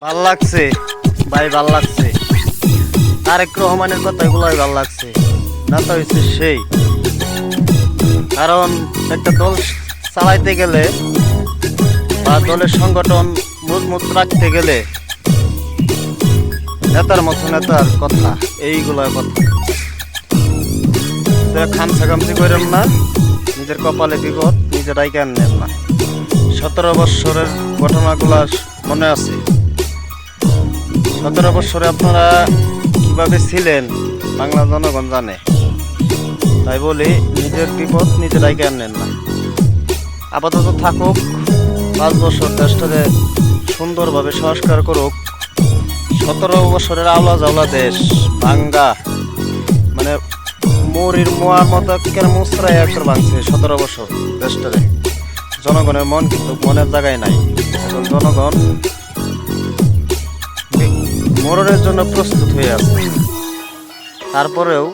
ভাল লাগছে ভাই, ভাল লাগছে। তারেক রহমানের কথাগুলোই ভাল লাগছে। নেতা হয়েছে সেই, কারণ একটা দল চালাইতে গেলে বা দলের সংগঠন মজবুত রাখতে গেলে নেতার মতো নেতার কথা, এইগুলোর কথা খামসা খামসি করেন না। নিজের কপালে বিপদ নিজেরাই কেন নেন না। 17 বৎসরের ঘটনাগুলা মনে আছে। 17 বৎসরে আপনারা কিভাবে ছিলেন বাংলা জনগণ জানে। তাই বলি নিজের বিপদ নিজেরাই কেন নেন না। আপাতত থাকুক, 5 বছর দেশটাকে সুন্দরভাবে সংস্কার করুক। 17 বছরের আওলা জাওলা দেশ ভাঙ্গা, মানে মরির মোয়ার মতো কেন মুসরাই একবার ভাঙছে 17 বছর দেশটারে। জনগণের মন কিন্তু মনের জায়গায় নাই। এখন জনগণ মরণের জন্য প্রস্তুত হয়ে আছে। তারপরেও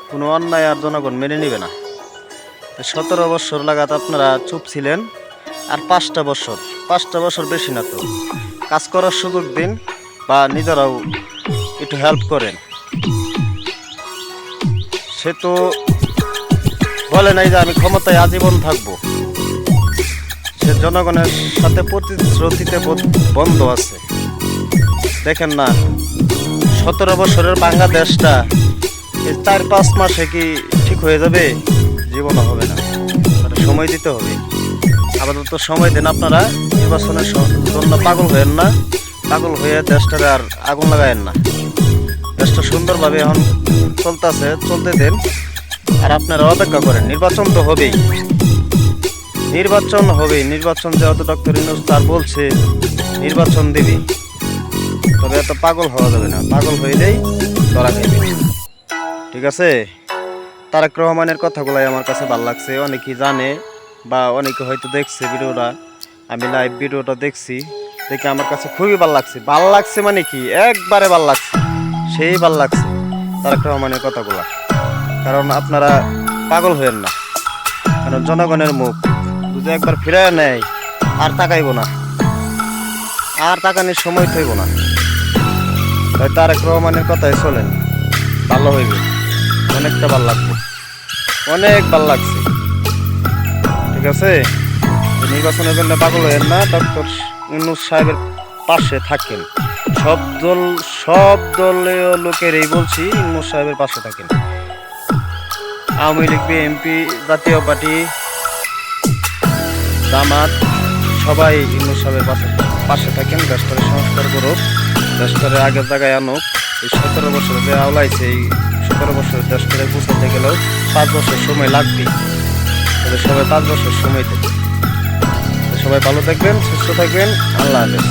কোনো অন্যায় আর জনগণ মেনে নেবে না। 17 বছর লাগাত আপনারা চুপ ছিলেন। আর 5টা বছর বেশি না তো, কাজ করার সুযোগ দিন বা নিজেরাও একটু হেল্প করেন। সে তো বলে নাই যে আমি ক্ষমতায় আজীবন থাকবো। সে জনগণের সাথে প্রতিশ্রুতিতে বন্ধ আছে। দেখেন না, 17 বছরের বাংলাদেশটা এই 4-5 মাসে কি ঠিক হয়ে যাবে? জীবনও হবে না। সময় দিতে হবে। আপাতত সময় দেন। আপনারা নির্বাচনের জন্য পাগল হয়েন না। পাগল হয়ে দেশটারে আর আগুন লাগায়েন না। দেশটা সুন্দরভাবে এখন চলতে দেন। আর আপনারা অপেক্ষা করেন। নির্বাচন তো হবেই। নির্বাচন যেহেতু ডক্টর ইউনূস স্যার বলছে নির্বাচন দিবি, তবে এত পাগল হওয়া যাবে না। পাগল হইলেই ধরা খাইবে। ঠিক আছে? তারেক রহমানের কথাগুলাই আমার কাছে ভালো লাগছে। অনেকেই জানে বা অনেকে হয়তো দেখছে ভিডিওটা। আমি লাইভ ভিডিওটা দেখছি, দেখে আমার কাছে খুবই ভালো লাগছে। ভালো লাগছে মানে কি, একবারে ভালো লাগছে, সেই ভালো লাগছে তারেক রহমানের কথাগুলা। কারণ আপনারা পাগল হয়েন না। কারণ জনগণের মুখ যদি একবার ফিরে নেয় আর তাকাইব না, আর তাকানোর সময় থাকব না। তাই তারেক রহমানের কথাই চলেন, ভালো হইবে। অনেকটা ভালো লাগবে, অনেক ভালো লাগছে। ঠিক আছে? নির্বাচনের জন্য পাগল হয়েন না। ডক্টর ইউনূস সাহেবের পাশে থাকেন। সব দলীয় লোকেরই বলছি, ইউনূস সাহেবের পাশে থাকেন। আওয়ামী লীগ, বিএনপি, জাতীয় পার্টি, জামাত, সবাই ইউনূস সাহেবের পাশে থাকেন। দেশটারে সংস্কার করুক, দেশটারে আগের জায়গায় আনুক। এই 17 বছরে যে আওলাইছে, এই 17 বছরের দেশটারে পৌঁছাতে গেলেও 5 বছর সময় লাগবে। তবে সবাই 5 বছর সময় দেবে। সবাই ভালো থাকবেন, সুস্থ থাকবেন। আল্লাহ হাফেজ।